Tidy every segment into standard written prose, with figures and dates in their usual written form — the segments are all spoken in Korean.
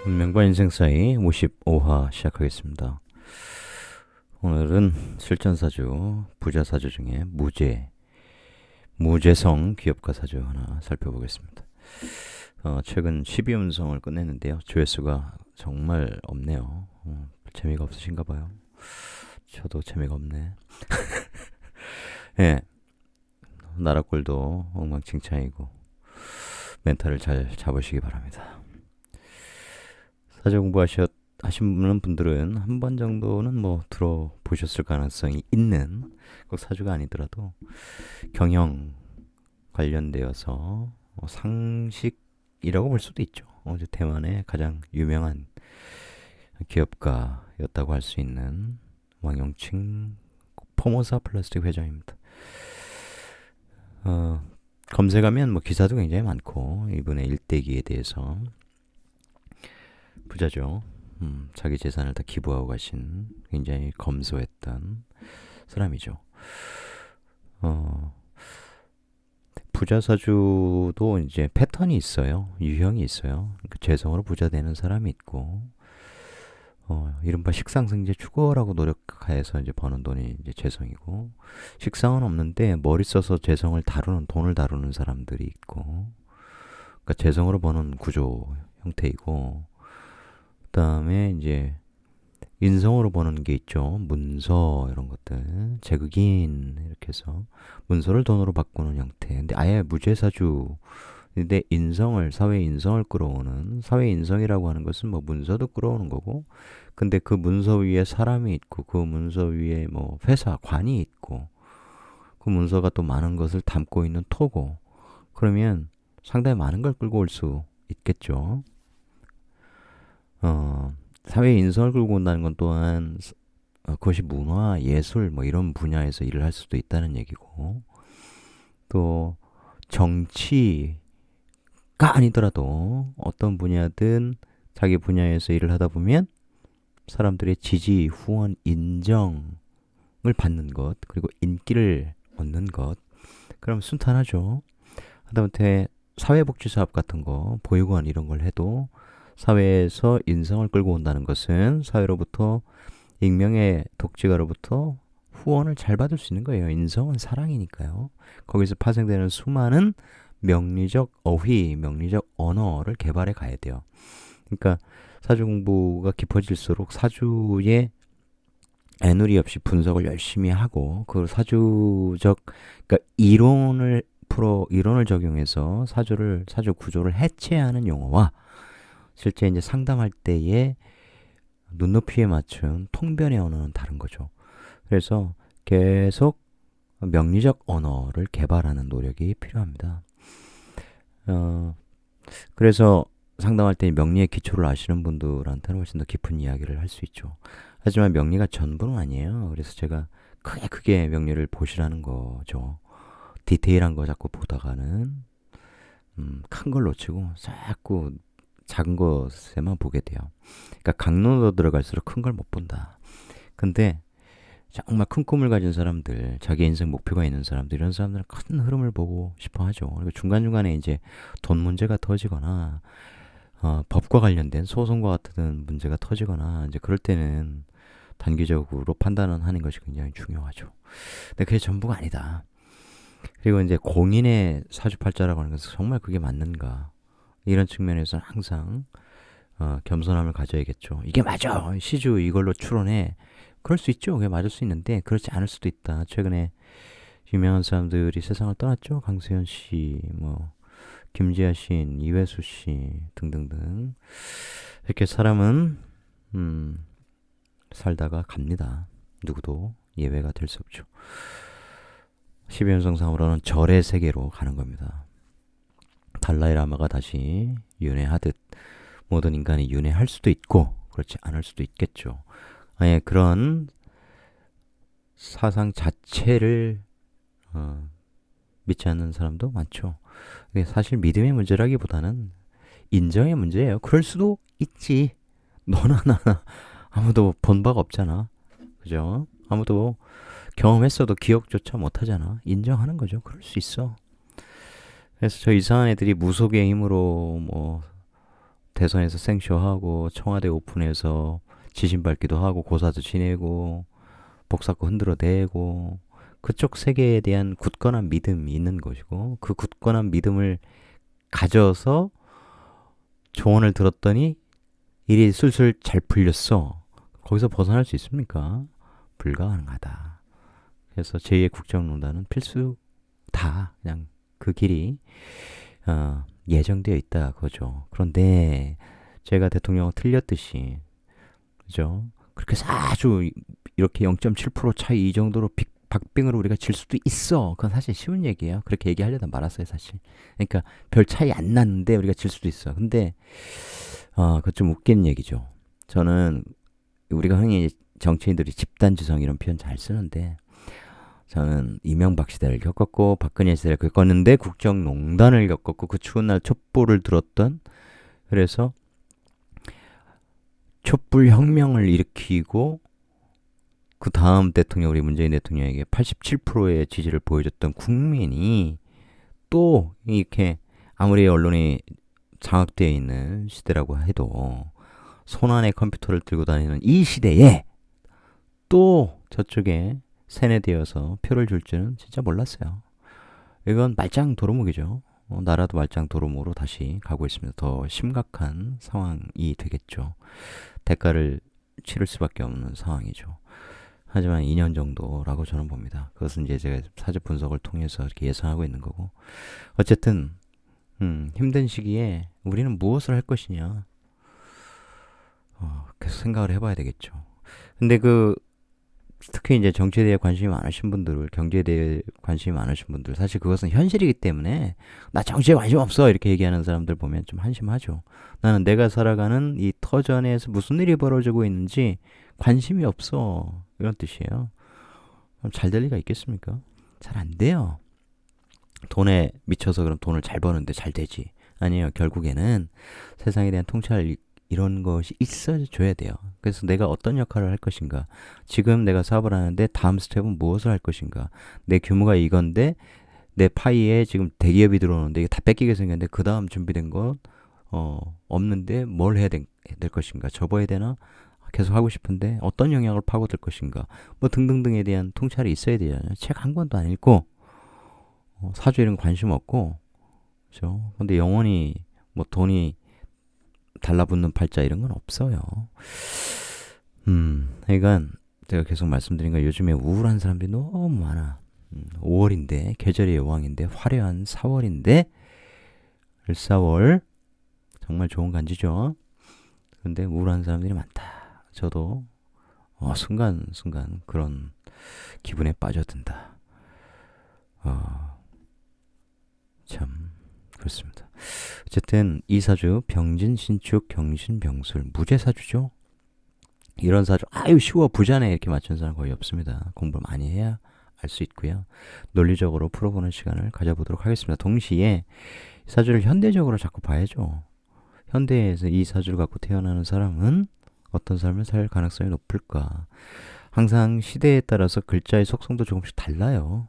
운명과 인생 사이 55화 시작하겠습니다. 오늘은 실전사주, 부자사주 중에 무죄성 기업가 사주 하나 살펴보겠습니다. 최근 12운성을 끝냈는데요. 조회수가 정말 없네요. 재미가 없으신가 봐요. 저도 재미가 없네. 예, 나라꼴도 엉망진창이고 멘탈을 잘 잡으시기 바랍니다. 사주 하시는 분들은 한 번 정도는 뭐 들어보셨을 가능성이 있는, 꼭 사주가 아니더라도 경영 관련되어서 상식이라고 볼 수도 있죠. 어제 대만의 가장 유명한 기업가였다고 할 수 있는 왕영칭 포모사 플라스틱 회장입니다. 검색하면 뭐 기사도 굉장히 많고, 이분의 일대기에 대해서. 부자죠. 자기 재산을 다 기부하고 가신 굉장히 검소했던 사람이죠. 부자사주도 이제 패턴이 있어요. 유형이 있어요. 재성으로 부자 되는 사람이 있고, 이른바 식상생재 추구라고 노력해서 이제 버는 돈이 이제 재성이고, 식상은 없는데 머리 써서 재성을 돈을 다루는 사람들이 있고, 그러니까 재성으로 버는 구조 형태이고, 그다음에 이제 인성으로 버는 게 있죠. 문서 이런 것들, 재극인 이렇게 해서 문서를 돈으로 바꾸는 형태. 근데 아예 무죄사주. 근데 사회 인성을 끌어오는, 사회 인성이라고 하는 것은 뭐 문서도 끌어오는 거고, 근데 그 문서 위에 사람이 있고, 그 문서 위에 뭐 회사 관이 있고, 그 문서가 또 많은 것을 담고 있는 토고, 그러면 상당히 많은 걸 끌고 올 수 있겠죠. 사회 인성을 끌고 온다는 건 또한 그것이 문화, 예술 뭐 이런 분야에서 일을 할 수도 있다는 얘기고, 또 정치가 아니더라도 어떤 분야든 자기 분야에서 일을 하다 보면 사람들의 지지, 후원, 인정을 받는 것, 그리고 인기를 얻는 것, 그럼 순탄하죠. 하다못해 사회복지사업 같은 거, 보육원 이런 걸 해도 사회에서 인성을 끌고 온다는 것은 사회로부터, 익명의 독지가로부터 후원을 잘 받을 수 있는 거예요. 인성은 사랑이니까요. 거기서 파생되는 수많은 명리적 어휘, 명리적 언어를 개발해 가야 돼요. 그러니까 사주 공부가 깊어질수록 사주의 애누리 없이 분석을 열심히 하고, 그 그러니까 이론을 적용해서 사주 구조를 해체하는 용어와 실제 이제 상담할 때의 눈높이에 맞춘 통변의 언어는 다른 거죠. 그래서 계속 명리적 언어를 개발하는 노력이 필요합니다. 그래서 상담할 때 명리의 기초를 아시는 분들한테는 훨씬 더 깊은 이야기를 할 수 있죠. 하지만 명리가 전부는 아니에요. 그래서 제가 크게 명리를 보시라는 거죠. 디테일한 거 자꾸 보다가는 큰 걸 놓치고 자꾸 작은 것에만 보게 돼요. 그러니까 강론으로 들어갈수록 큰 걸 못 본다. 근데 정말 큰 꿈을 가진 사람들, 자기 인생 목표가 있는 사람들, 이런 사람들은 큰 흐름을 보고 싶어 하죠. 그리고 중간중간에 이제 돈 문제가 터지거나, 법과 관련된 소송과 같은 문제가 터지거나, 이제 그럴 때는 단기적으로 판단을 하는 것이 굉장히 중요하죠. 근데 그게 전부가 아니다. 그리고 이제 공인의 사주팔자라고 하는 것은 정말 그게 맞는가? 이런 측면에서는 항상 겸손함을 가져야겠죠. 이게 맞아, 시주 이걸로 추론해. 그럴 수 있죠. 그게 맞을 수 있는데 그렇지 않을 수도 있다. 최근에 유명한 사람들이 세상을 떠났죠. 강수현 씨, 뭐 김지아 시인, 이회수 씨 등등등. 이렇게 사람은 살다가 갑니다. 누구도 예외가 될 수 없죠. 12연성상으로는 절의 세계로 가는 겁니다. 달라이라마가 다시 윤회하듯 모든 인간이 윤회할 수도 있고 그렇지 않을 수도 있겠죠. 아예 그런 사상 자체를 믿지 않는 사람도 많죠. 사실 믿음의 문제라기보다는 인정의 문제예요. 그럴 수도 있지. 너나 나나 아무도 본 바가 없잖아. 그죠? 아무도 경험했어도 기억조차 못하잖아. 인정하는 거죠. 그럴 수 있어. 그래서 저 이상한 애들이 무속의 힘으로 뭐 대선에서 생쇼하고 청와대 오픈해서 지신 밟기도 하고 고사도 지내고 복사코 흔들어 대고 그쪽 세계에 대한 굳건한 믿음이 있는 것이고 그 굳건한 믿음을 가져서 조언을 들었더니 일이 술술 잘 풀렸어. 거기서 벗어날 수 있습니까? 불가능하다. 그래서 제2의 국정농단은 필수다. 그냥 그 길이 예정되어 있다 그거죠. 그런데 제가 대통령은 틀렸듯이 그죠? 그렇게 해서 아주 이렇게 0.7% 차이 이 정도로 박빙으로 우리가 질 수도 있어. 그건 사실 쉬운 얘기예요. 그렇게 얘기하려다 말았어요, 사실. 그러니까 별 차이 안 났는데 우리가 질 수도 있어. 근데 그거 좀 웃긴 얘기죠. 저는 우리가 흔히 정치인들이 집단지성 이런 표현 잘 쓰는데 저는 이명박 시대를 겪었고 박근혜 시대를 겪었는데 국정농단을 겪었고 그 추운 날 촛불을 들었던 그래서 촛불혁명을 일으키고 그 다음 대통령 우리 문재인 대통령에게 87%의 지지를 보여줬던 국민이 또 이렇게 아무리 언론이 장악되어 있는 시대라고 해도 손안에 컴퓨터를 들고 다니는 이 시대에 또 저쪽에 세뇌되어서 표를 줄 줄은 진짜 몰랐어요. 이건 말짱 도루묵이죠. 나라도 말짱 도루묵으로 다시 가고 있습니다. 더 심각한 상황이 되겠죠. 대가를 치를 수밖에 없는 상황이죠. 하지만 2년 정도라고 저는 봅니다. 그것은 이제 제가 사전 분석을 통해서 이렇게 예상하고 있는 거고. 어쨌든 힘든 시기에 우리는 무엇을 할 것이냐 계속 생각을 해봐야 되겠죠. 근데 특히 이제 정치에 대해 관심이 많으신 분들, 경제에 대해 관심이 많으신 분들, 사실 그것은 현실이기 때문에 나 정치에 관심 없어 이렇게 얘기하는 사람들 보면 좀 한심하죠. 나는 내가 살아가는 이 터전에서 무슨 일이 벌어지고 있는지 관심이 없어 이런 뜻이에요. 그럼 잘 될 리가 있겠습니까? 잘 안 돼요. 돈에 미쳐서 그럼 돈을 잘 버는데 잘 되지. 아니에요. 결국에는 세상에 대한 통찰 이런 것이 있어줘야 돼요. 그래서 내가 어떤 역할을 할 것인가. 지금 내가 사업을 하는데 다음 스텝은 무엇을 할 것인가. 내 규모가 이건데 내 파이에 지금 대기업이 들어오는데 이게 다 뺏기게 생겼는데 그 다음 준비된 것 없는데 뭘 해야 될 것인가. 접어야 되나? 계속 하고 싶은데 어떤 영역을 파고들 것인가. 뭐 등등등에 대한 통찰이 있어야 되잖아요. 책 한 권도 안 읽고 사주 이런 거 관심 없고 그렇죠. 근데 영원히 뭐 돈이 달라붙는 팔자 이런 건 없어요. 그러니까 제가 계속 말씀드린 건 요즘에 우울한 사람들이 너무 많아. 5월인데 계절의 여왕인데 화려한 4월인데 을사월 정말 좋은 간지죠. 근데 우울한 사람들이 많다. 저도 순간순간 그런 기분에 빠져든다. 참 그렇습니다. 어쨌든 이 사주 병진, 신축, 경신, 병술 무죄사주죠. 이런 사주 아유 쉬워 부자네 이렇게 맞춘 사람 거의 없습니다. 공부를 많이 해야 알 수 있고요. 논리적으로 풀어보는 시간을 가져보도록 하겠습니다. 동시에 이 사주를 현대적으로 자꾸 봐야죠. 현대에서 이 사주를 갖고 태어나는 사람은 어떤 삶을 살 가능성이 높을까. 항상 시대에 따라서 글자의 속성도 조금씩 달라요.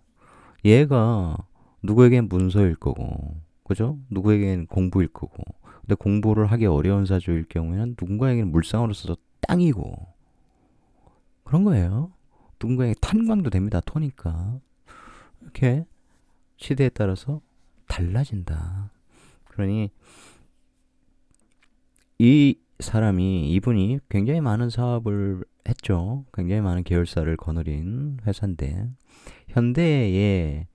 얘가 누구에겐 문서일 거고 그죠? 누구에겐 공부일 거고 근데 공부를 하기 어려운 사주일 경우에는 누군가에게는 물상으로 써서 땅이고 그런 거예요. 누군가에게 탄광도 됩니다. 토니까 이렇게 시대에 따라서 달라진다. 그러니 이분이 굉장히 많은 사업을 했죠. 굉장히 많은 계열사를 거느린 회사인데 현대에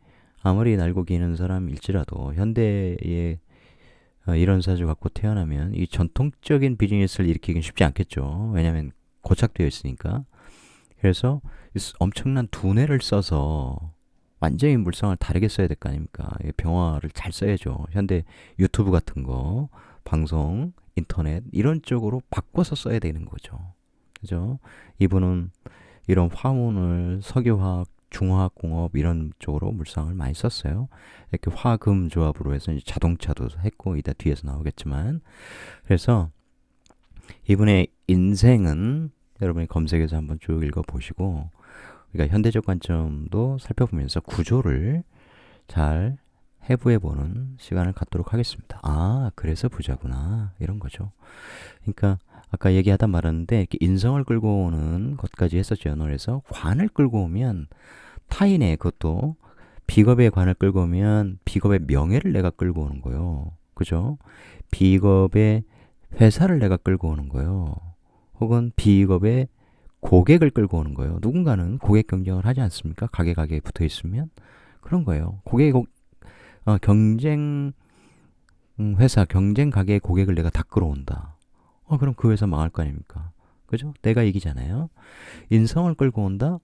아무리 날고 기는 사람일지라도 현대에 이런 사주 갖고 태어나면 이 전통적인 비즈니스를 일으키긴 쉽지 않겠죠. 왜냐하면 고착되어 있으니까. 그래서 엄청난 두뇌를 써서 완전히 물상을 다르게 써야 될 거 아닙니까? 병화를 잘 써야죠. 현대 유튜브 같은 거, 방송, 인터넷 이런 쪽으로 바꿔서 써야 되는 거죠. 그죠? 이분은 이런 화문을 석유화학, 중화학공업 이런 쪽으로 물상을 많이 썼어요. 이렇게 화금 조합으로 해서 이제 자동차도 했고 이따 뒤에서 나오겠지만 그래서 이분의 인생은 여러분이 검색해서 한번 쭉 읽어보시고 그러니까 현대적 관점도 살펴보면서 구조를 잘 해부해보는 시간을 갖도록 하겠습니다. 아, 그래서 부자구나. 이런 거죠. 그러니까 아까 얘기하다 말았는데 이렇게 인성을 끌고 오는 것까지 했었죠. 연월에서 관을 끌고 오면 타인의 그것도 비겁의 관을 끌고 오면 비겁의 명예를 내가 끌고 오는 거예요. 그죠? 비겁의 회사를 내가 끌고 오는 거예요. 혹은 비겁의 고객을 끌고 오는 거예요. 누군가는 고객 경쟁을 하지 않습니까? 가게에 붙어 있으면 그런 거예요. 경쟁 회사, 경쟁 가게의 고객을 내가 다 끌어온다. 그럼 그 회사 망할 거 아닙니까? 그죠? 내가 이기잖아요. 인성을 끌고 온다?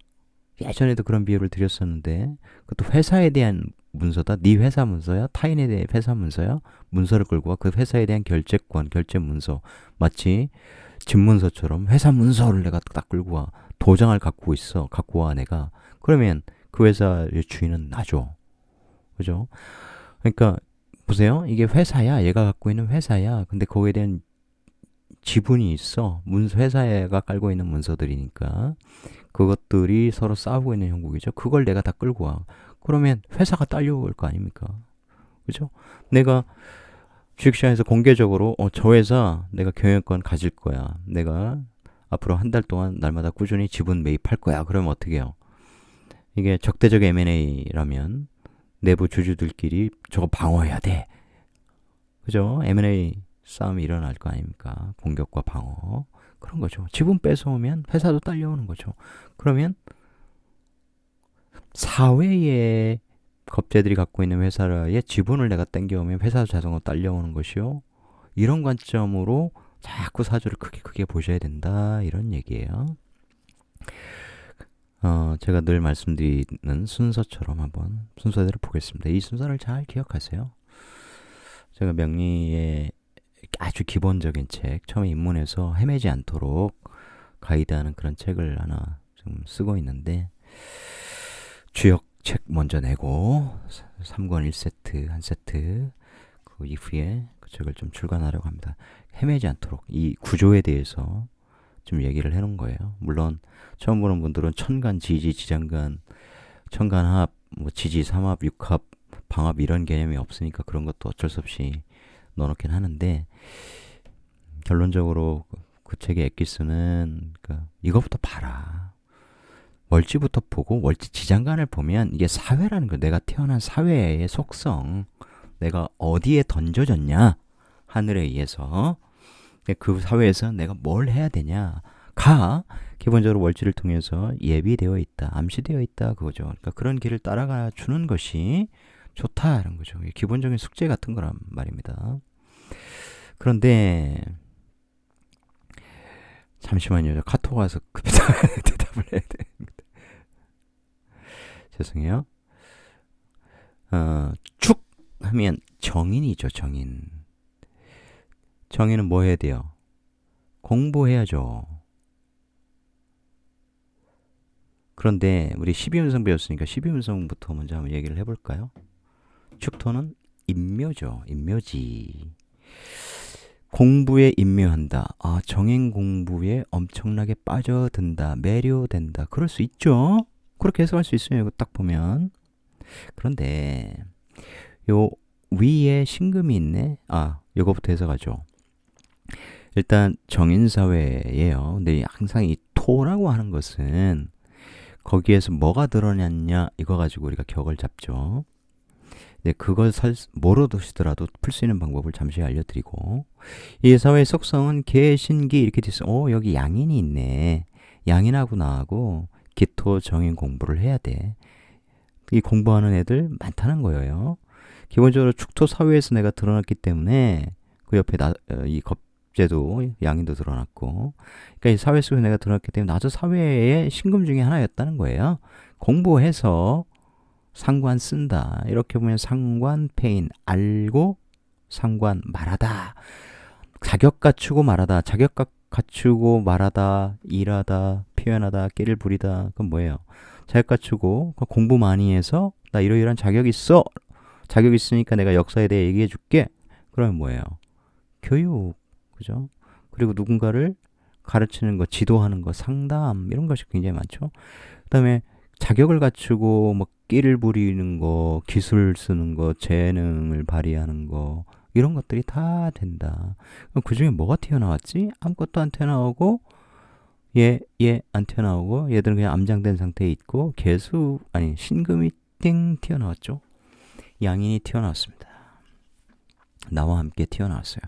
예전에도 그런 비유를 드렸었는데 그것도 회사에 대한 문서다. 네 회사 문서야? 타인에 대해 회사 문서야? 문서를 끌고 와. 그 회사에 대한 결제권, 결제 문서. 마치 집문서처럼 회사 문서를 내가 딱 끌고 와. 도장을 갖고 와 내가. 그러면 그 회사의 주인은 나죠. 그죠? 그러니까 보세요. 이게 회사야. 얘가 갖고 있는 회사야. 근데 거기에 대한 지분이 있어. 회사가 깔고 있는 문서들이니까 그것들이 서로 싸우고 있는 형국이죠. 그걸 내가 다 끌고 와. 그러면 회사가 딸려올 거 아닙니까? 그죠? 내가 주식시장에서 공개적으로 저 회사 내가 경영권 가질 거야. 내가 앞으로 한 달 동안 날마다 꾸준히 지분 매입할 거야. 그러면 어떻게 해요? 이게 적대적 M&A라면 내부 주주들끼리 저거 방어해야 돼. 그죠? M&A 싸움이 일어날 거 아닙니까? 공격과 방어. 그런 거죠. 지분 뺏어오면 회사도 딸려오는 거죠. 그러면 사회의 겁재들이 갖고 있는 회사의 지분을 내가 땡겨오면 회사도 자동으로 딸려오는 것이요. 이런 관점으로 자꾸 사주를 크게 보셔야 된다. 이런 얘기예요. 제가 늘 말씀드리는 순서처럼 한번 순서대로 보겠습니다. 이 순서를 잘 기억하세요. 제가 명리의 아주 기본적인 책, 처음에 입문해서 헤매지 않도록 가이드하는 그런 책을 하나 좀 쓰고 있는데 주역 책 먼저 내고 3권 1세트, 한 세트 그 이후에 그 책을 좀 출간하려고 합니다. 헤매지 않도록 이 구조에 대해서 좀 얘기를 해놓은 거예요. 물론 처음 보는 분들은 천간, 지지, 지장간, 천간합, 지지, 삼합, 육합, 방합 이런 개념이 없으니까 그런 것도 어쩔 수 없이 넣어놓긴 하는데 결론적으로 그 책의 엑기스는 이것부터 봐라. 월지부터 보고 월지 지장간을 보면 이게 사회라는 거, 내가 태어난 사회의 속성, 내가 어디에 던져졌냐 하늘에 의해서 그 사회에서 내가 뭘 해야 되냐가 기본적으로 월지를 통해서 예비되어 있다, 암시되어 있다 그거죠. 그러니까 그런 길을 따라가 주는 것이 좋다 이런 거죠. 기본적인 숙제 같은 거란 말입니다. 그런데 잠시만요. 카톡 와서 대답을 해야 됩니다. 죄송해요. 축 하면 정인이죠. 정인. 정인은 뭐 해야 돼요? 공부해야죠. 그런데 우리 12운성 배웠으니까 12운성부터 먼저 한번 얘기를 해볼까요? 축토는 인묘죠. 인묘지. 공부에 인묘한다. 정인 공부에 엄청나게 빠져든다. 매료된다. 그럴 수 있죠. 그렇게 해석할 수 있어요. 이거 딱 보면. 그런데 요 위에 신금이 있네. 요거부터 해석하죠. 일단 정인사회예요. 근데 항상 이 토라고 하는 것은 거기에서 뭐가 드러났냐 이거 가지고 우리가 격을 잡죠. 네, 그걸 모르시더라도 풀 수 있는 방법을 잠시 알려드리고, 이 사회의 속성은 개, 신기 이렇게 돼 있어. 여기 양인이 있네. 양인하고 나하고 기토 정인 공부를 해야 돼. 이 공부하는 애들 많다는 거예요. 기본적으로 축토 사회에서 내가 드러났기 때문에 그 옆에 이 겁재도 양인도 드러났고, 그러니까 이 사회 속에서 내가 드러났기 때문에 나도 사회의 신금 중에 하나였다는 거예요. 공부해서 상관 쓴다. 이렇게 보면 상관 패인 알고 상관 말하다. 자격 갖추고 말하다. 자격 갖추고 말하다. 일하다. 표현하다. 끼를 부리다. 그건 뭐예요? 자격 갖추고 공부 많이 해서 나 이러이러한 자격 있어. 자격 있으니까 내가 역사에 대해 얘기해 줄게. 그러면 뭐예요? 교육. 그죠? 그리고 누군가를 가르치는 거, 지도하는 거, 상담 이런 것이 굉장히 많죠. 그 다음에 자격을 갖추고 끼를 부리는 거, 기술 쓰는 거, 재능을 발휘하는 거 이런 것들이 다 된다. 그럼 그 중에 뭐가 튀어나왔지? 아무것도 안 튀어나오고 얘 안 튀어나오고 얘들은 그냥 암장된 상태에 있고 신금이 띵 튀어나왔죠. 양인이 튀어나왔습니다. 나와 함께 튀어나왔어요.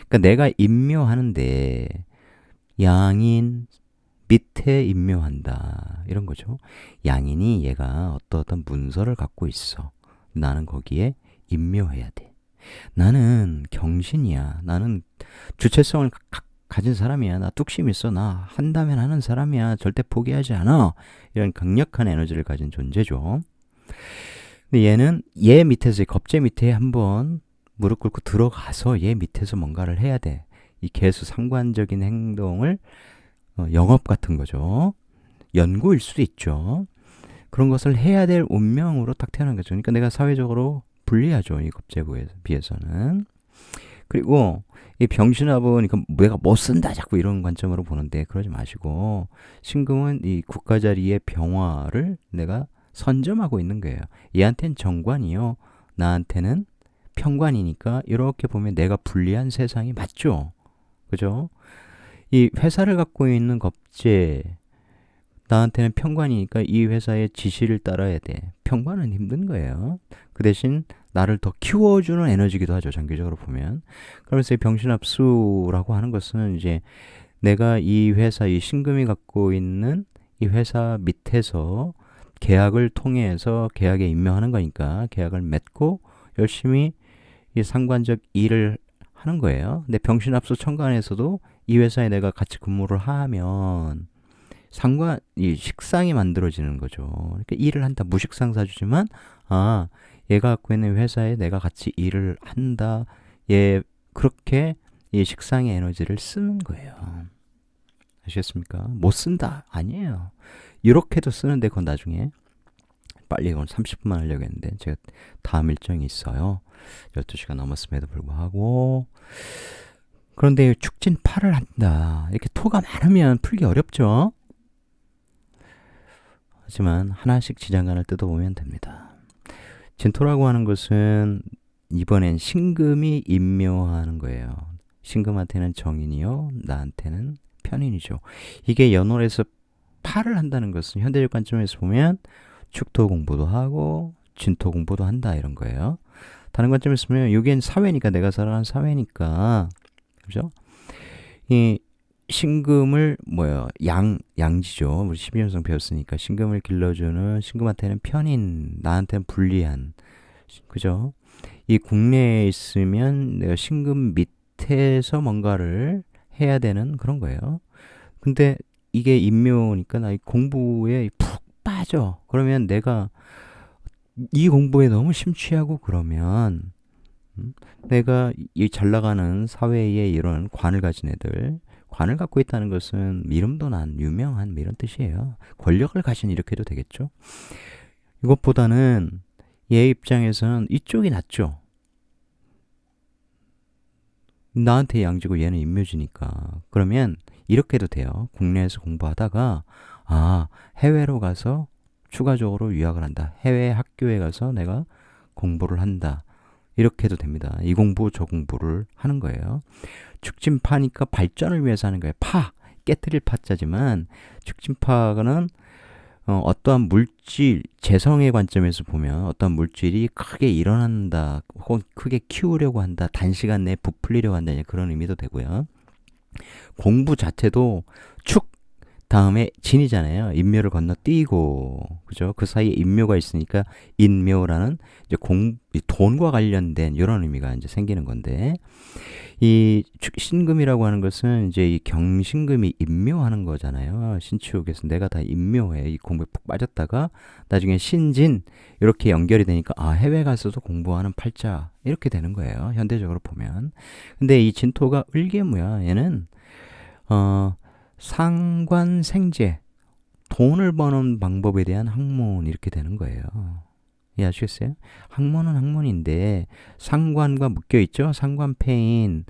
그러니까 내가 임묘하는데 양인 밑에 임묘한다 이런 거죠. 양인이 얘가 어떤 문서를 갖고 있어. 나는 거기에 임묘해야 돼. 나는 경신이야. 나는 주체성을 가진 사람이야. 나 뚝심 있어. 나 한다면 하는 사람이야. 절대 포기하지 않아. 이런 강력한 에너지를 가진 존재죠. 근데 얘는 얘 밑에서 겁재 밑에 한번 무릎 꿇고 들어가서 얘 밑에서 뭔가를 해야 돼. 이 개수 상관적인 행동을 영업 같은 거죠. 연구일 수도 있죠. 그런 것을 해야 될 운명으로 딱 태어난 거죠. 그러니까 내가 사회적으로 불리하죠. 이 겁재부에 비해서는. 그리고 이 병신합은 그러니까 내가 못 쓴다 자꾸 이런 관점으로 보는데 그러지 마시고 신금은 이 국가 자리의 병화를 내가 선점하고 있는 거예요. 얘한테는 정관이요. 나한테는 편관이니까 이렇게 보면 내가 불리한 세상이 맞죠. 그죠? 이 회사를 갖고 있는 겁재 나한테는 편관이니까 이 회사의 지시를 따라야 돼. 편관은 힘든 거예요. 그 대신 나를 더 키워주는 에너지기도 하죠. 장기적으로 보면. 그러면서 이 병신합수라고 하는 것은 이제 내가 이 회사, 이 신금이 갖고 있는 이 회사 밑에서 계약을 통해서 계약에 임명하는 거니까 계약을 맺고 열심히 이 상관적 일을 하는 거예요. 근데 병신합수 천간에서도 이 회사에 내가 같이 근무를 하면 이 식상이 만들어지는 거죠. 그러니까 일을 한다. 무식상 사주지만 얘가 갖고 있는 회사에 내가 같이 일을 한다. 얘 그렇게 이 식상의 에너지를 쓰는 거예요. 아시겠습니까? 못 쓴다. 아니에요. 이렇게도 쓰는데 그건 나중에 빨리 오늘 30분만 하려고 했는데 제가 다음 일정이 있어요. 12시가 넘었음에도 불구하고 그런데 축진파를 한다. 이렇게 토가 많으면 풀기 어렵죠. 하지만 하나씩 지장간을 뜯어보면 됩니다. 진토라고 하는 것은 이번엔 신금이 임묘하는 거예요. 신금한테는 정인이요. 나한테는 편인이죠. 이게 연월에서 파를 한다는 것은 현대적 관점에서 보면 축토 공부도 하고 진토 공부도 한다 이런 거예요. 다른 관점에서 보면 여기엔 사회니까 내가 살아가는 사회니까 그죠? 이 신금을 양지죠. 우리 12년성 배웠으니까 신금을 길러주는 신금한테는 편인 나한테는 불리한 그죠? 이 국내에 있으면 내가 신금 밑에서 뭔가를 해야 되는 그런 거예요. 근데 이게 임묘니까 나 이 공부에 푹 빠져. 그러면 내가 이 공부에 너무 심취하고 그러면 내가 이 잘 나가는 사회에 이런 관을 가진 애들 관을 갖고 있다는 것은 이름도 난 유명한 이런 뜻이에요. 권력을 가진 이렇게 해도 되겠죠. 이것보다는 얘 입장에서는 이쪽이 낫죠. 나한테 양지고 얘는 임묘지니까. 그러면 이렇게 해도 돼요. 국내에서 공부하다가 해외로 가서 추가적으로 유학을 한다. 해외 학교에 가서 내가 공부를 한다. 이렇게 해도 됩니다. 이 공부 저 공부를 하는 거예요. 축진파니까 발전을 위해서 하는 거예요. 깨트릴 파자지만 축진파는 어떠한 물질, 재성의 관점에서 보면 어떠한 물질이 크게 일어난다, 혹은 크게 키우려고 한다, 단시간 내에 부풀리려고 한다, 그런 의미도 되고요. 공부 자체도 축 다음에 진이잖아요. 인묘를 건너뛰고, 그죠? 그 사이에 인묘가 있으니까 인묘라는 이제 돈과 관련된 이런 의미가 이제 생기는 건데, 이 신금이라고 하는 것은 이제 이 경신금이 인묘하는 거잖아요. 신축에서 내가 다 인묘해. 이 공부에 푹 빠졌다가 나중에 신진 이렇게 연결이 되니까 해외 가서도 공부하는 팔자 이렇게 되는 거예요. 현대적으로 보면. 근데 이 진토가 을개무야. 얘는 상관생재, 돈을 버는 방법에 대한 학문 이렇게 되는 거예요. 이해하시겠어요? 학문은 학문인데 상관과 묶여있죠. 상관패인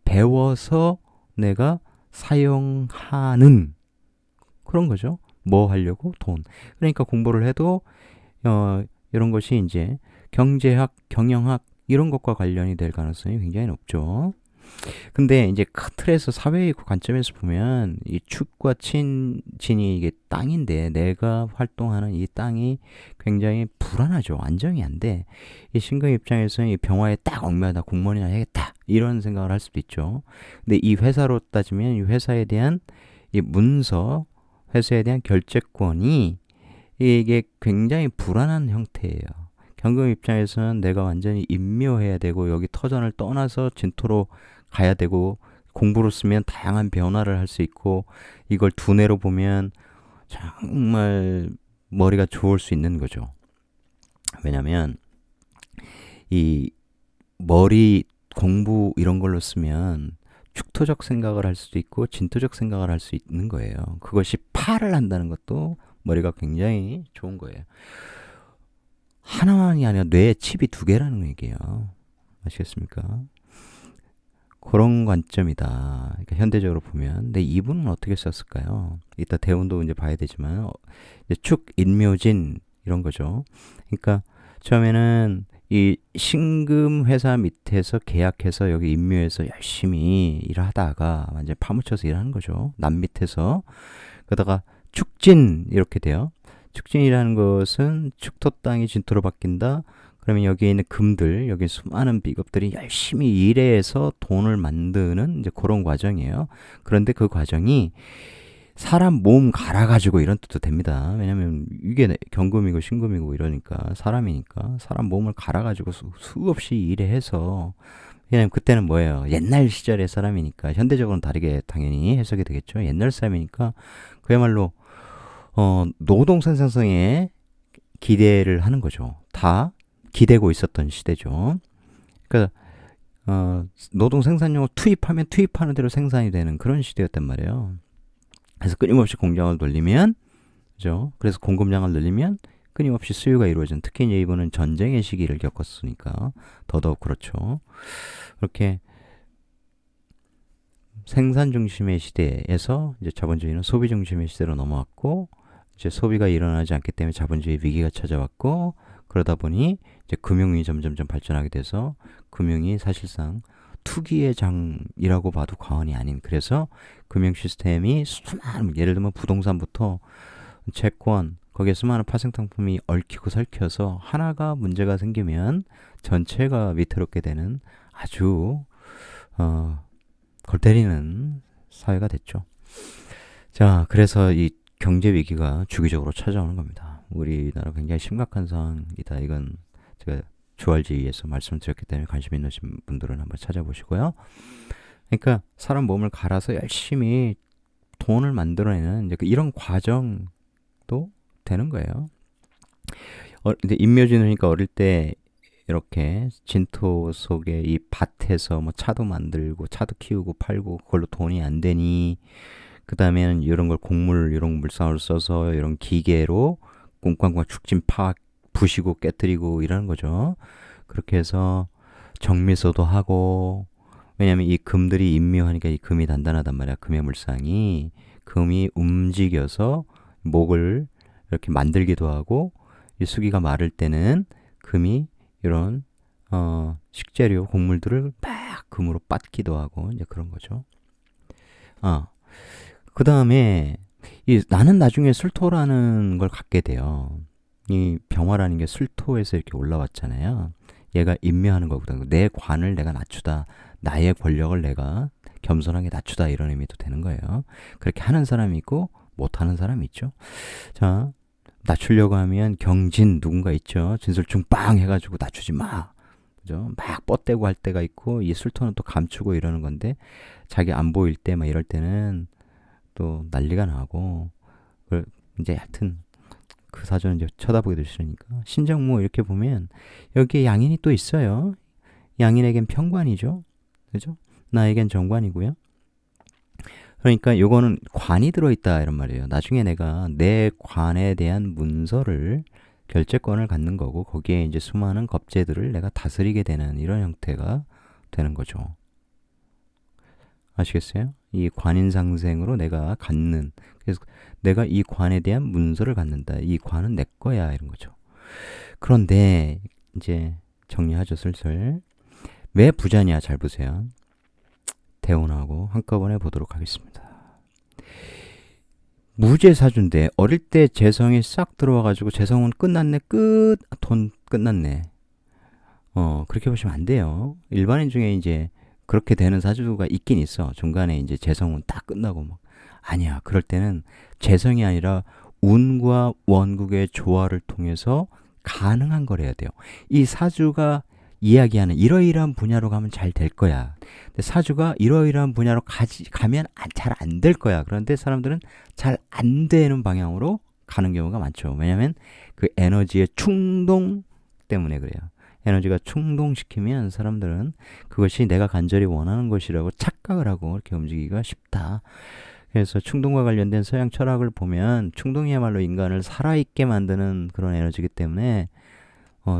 배워서 내가 사용하는 그런 거죠. 뭐 하려고? 돈. 그러니까 공부를 해도 이런 것이 이제 경제학, 경영학 이런 것과 관련이 될 가능성이 굉장히 높죠. 근데 이제 큰 틀에서 사회의 관점에서 보면 이 축과 진이 이게 땅인데 내가 활동하는 이 땅이 굉장히 불안하죠. 안정이 안 돼. 이 신금 입장에서는 이 병화에 딱 얽매다 공무원이나 해야겠다 이런 생각을 할 수도 있죠. 근데 이 회사로 따지면 이 회사에 대한 이 문서, 회사에 대한 결재권이 이게 굉장히 불안한 형태예요. 경금 입장에서는 내가 완전히 임묘해야 되고 여기 터전을 떠나서 진토로 가야 되고 공부로 쓰면 다양한 변화를 할 수 있고 이걸 두뇌로 보면 정말 머리가 좋을 수 있는 거죠. 왜냐면 이 머리 공부 이런 걸로 쓰면 축토적 생각을 할 수도 있고 진토적 생각을 할 수 있는 거예요. 그것이 파를 한다는 것도 머리가 굉장히 좋은 거예요. 하나만이 아니라 뇌에 칩이 2개라는 얘기예요. 아시겠습니까? 그런 관점이다. 그러니까 현대적으로 보면. 근데 이분은 어떻게 썼을까요? 이따 대운도 이제 봐야 되지만, 이제 축, 인묘진, 이런 거죠. 그러니까 처음에는 이 신금 회사 밑에서 계약해서 여기 인묘에서 열심히 일하다가 완전 파묻혀서 일하는 거죠. 남 밑에서. 그러다가 축진, 이렇게 돼요. 축진이라는 것은 축토 땅이 진토로 바뀐다. 그러면 여기에 있는 금들, 여기 수많은 비겁들이 열심히 일해서 돈을 만드는 이제 그런 과정이에요. 그런데 그 과정이 사람 몸 갈아가지고 이런 뜻도 됩니다. 왜냐면 이게 경금이고 신금이고 이러니까 사람이니까 사람 몸을 갈아가지고 수없이 일해서 왜냐면 그때는 뭐예요? 옛날 시절의 사람이니까 현대적으로는 다르게 당연히 해석이 되겠죠. 옛날 사람이니까 그야말로 노동 생산성에 기대를 하는 거죠. 다 기대고 있었던 시대죠. 그러니까 노동 생산력을 투입하면 투입하는 대로 생산이 되는 그런 시대였단 말이에요. 그래서 끊임없이 공장을 돌리면, 그죠? 그래서 공급량을 늘리면 끊임없이 수요가 이루어진. 특히 이제 이분은 전쟁의 시기를 겪었으니까 더더욱 그렇죠. 그렇게 생산 중심의 시대에서 이제 자본주의는 소비 중심의 시대로 넘어왔고, 이제 소비가 일어나지 않기 때문에 자본주의 위기가 찾아왔고, 그러다 보니 이제 금융이 점점점 발전하게 돼서 금융이 사실상 투기의 장이라고 봐도 과언이 아닌, 그래서 금융 시스템이 수많은, 예를 들면 부동산부터 채권, 거기에 수많은 파생상품이 얽히고 설켜서 하나가 문제가 생기면 전체가 위태롭게 되는 아주 골 때리는 사회가 됐죠. 자, 그래서 이 경제 위기가 주기적으로 찾아오는 겁니다. 우리나라 굉장히 심각한 상황이다. 이건 제가 주알지에서 말씀드렸기 때문에 관심 있는 분들은 한번 찾아보시고요. 그러니까 사람 몸을 갈아서 열심히 돈을 만들어내는 이제 이런 과정도 되는 거예요. 근데 인묘진이니까 어릴 때 이렇게 진토 속에 이 밭에서 뭐 차도 만들고 차도 키우고 팔고 그걸로 돈이 안 되니 그 다음에는 이런 걸 곡물 이런 물상으로 써서 이런 기계로 꽁꽝꽝 축진 파 부시고 깨뜨리고 이러는 거죠. 그렇게 해서 정미소도 하고, 왜냐면 이 금들이 인묘하니까 이 금이 단단하단 말이야. 금의 물상이 금이 움직여서 목을 이렇게 만들기도 하고, 이 수기가 마를 때는 금이 이런 식재료 곡물들을 막 금으로 빻기도 하고 이제 그런 거죠. 그 다음에 나는 나중에 술토라는 걸 갖게 돼요. 이 병화라는 게 술토에서 이렇게 올라왔잖아요. 얘가 임묘하는 거거든요. 내 관을 내가 낮추다. 나의 권력을 내가 겸손하게 낮추다. 이런 의미도 되는 거예요. 그렇게 하는 사람이 있고 못하는 사람이 있죠. 자, 낮추려고 하면 경진 누군가 있죠. 진술중 빵 해가지고 낮추지 마. 그죠? 막 뻗대고 할 때가 있고 이 술토는 또 감추고 이러는 건데 자기 안 보일 때 막 이럴 때는 또 난리가 나고 이제 하여튼 그 사전은 이제 쳐다보기도 싫으니까 신정무 이렇게 보면 여기에 양인이 또 있어요. 양인에겐 편관이죠. 그죠? 나에겐 정관이고요. 그러니까 요거는 관이 들어있다 이런 말이에요. 나중에 내가 내 관에 대한 문서를 결재권을 갖는 거고 거기에 이제 수많은 겁재들을 내가 다스리게 되는 이런 형태가 되는 거죠. 아시겠어요? 이 관인상생으로 내가 갖는, 그래서 내가 이 관에 대한 문서를 갖는다. 이 관은 내 거야 이런 거죠. 그런데 이제 정리하죠, 슬슬. 왜 부자냐, 잘 보세요. 대운하고 한꺼번에 보도록 하겠습니다. 무죄사주인데 어릴 때 재성이 싹 들어와가지고 재성은 끝났네, 돈 끝났네. 그렇게 보시면 안 돼요. 일반인 중에 이제 그렇게 되는 사주가 있긴 있어. 중간에 이제 재성운 딱 끝나고 막. 아니야. 그럴 때는 재성이 아니라 운과 원국의 조화를 통해서 가능한 걸 해야 돼요. 이 사주가 이야기하는 이러이러한 분야로 가면 잘 될 거야. 근데 사주가 이러이러한 분야로 가면 잘 안 될 거야. 그런데 사람들은 잘 안 되는 방향으로 가는 경우가 많죠. 왜냐하면 그 에너지의 충동 때문에 그래요. 에너지가 충동시키면 사람들은 그것이 내가 간절히 원하는 것이라고 착각을 하고 이렇게 움직이기가 쉽다. 그래서 충동과 관련된 서양 철학을 보면 충동이야말로 인간을 살아있게 만드는 그런 에너지이기 때문에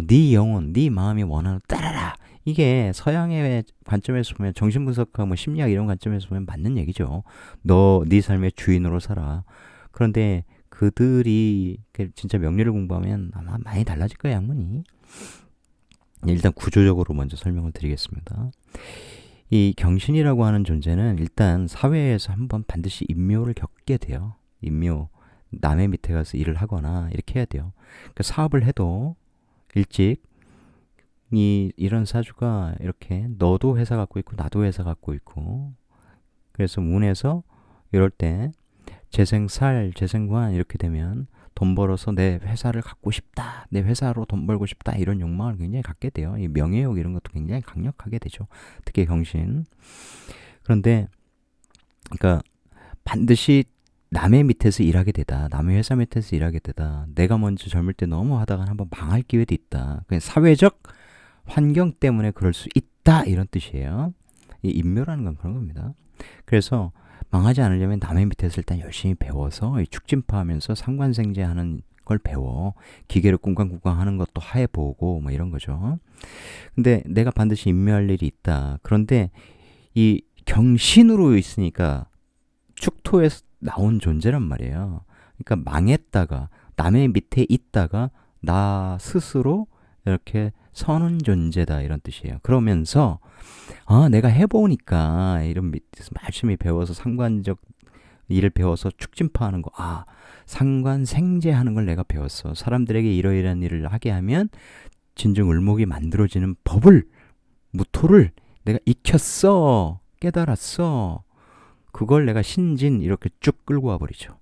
네 영혼, 네 마음이 원하는 따라라. 이게 서양의 관점에서 보면 정신분석하고 뭐 심리학 이런 관점에서 보면 맞는 얘기죠. 너 네 삶의 주인으로 살아. 그런데 그들이 진짜 명리를 공부하면 아마 많이 달라질 거예요, 학문이. 일단 구조적으로 먼저 설명을 드리겠습니다. 이 경신이라고 하는 존재는 일단 사회에서 한번 반드시 임묘를 겪게 돼요. 임묘, 남의 밑에 가서 일을 하거나 이렇게 해야 돼요. 그러니까 사업을 해도 일찍 이런 사주가 이렇게 너도 회사 갖고 있고 나도 회사 갖고 있고 그래서 운에서 이럴 때 재생살, 재생관 이렇게 되면 돈 벌어서 내 회사를 갖고 싶다. 내 회사로 돈 벌고 싶다. 이런 욕망을 굉장히 갖게 돼요. 이 명예욕 이런 것도 굉장히 강력하게 되죠. 특히 경신. 그런데 그러니까 반드시 남의 밑에서 일하게 되다. 남의 회사 밑에서 일하게 되다. 내가 먼저 젊을 때 너무 하다가 한번 망할 기회도 있다. 그냥 사회적 환경 때문에 그럴 수 있다. 이런 뜻이에요. 이 인묘라는 건 그런 겁니다. 그래서 망하지 않으려면 남의 밑에서 일단 열심히 배워서 축진파하면서 상관생제하는 걸 배워. 기계를 꿍꽝꿍꽝 하는 것도 해보고 뭐 이런 거죠. 근데 내가 반드시 임묘할 일이 있다. 그런데 이 경신으로 있으니까 축토에서 나온 존재란 말이에요. 그러니까 망했다가 남의 밑에 있다가 나 스스로 이렇게 서는 존재다 이런 뜻이에요. 그러면서 내가 해보니까 이런 밑에서 열심히 배워서 상관적 일을 배워서 축진파하는 거 상관생제하는 걸 내가 배웠어. 사람들에게 이러이러한 일을 하게 하면 진중을목이 만들어지는 법을 무토를 내가 익혔어. 깨달았어. 그걸 내가 신진 이렇게 쭉 끌고 와버리죠.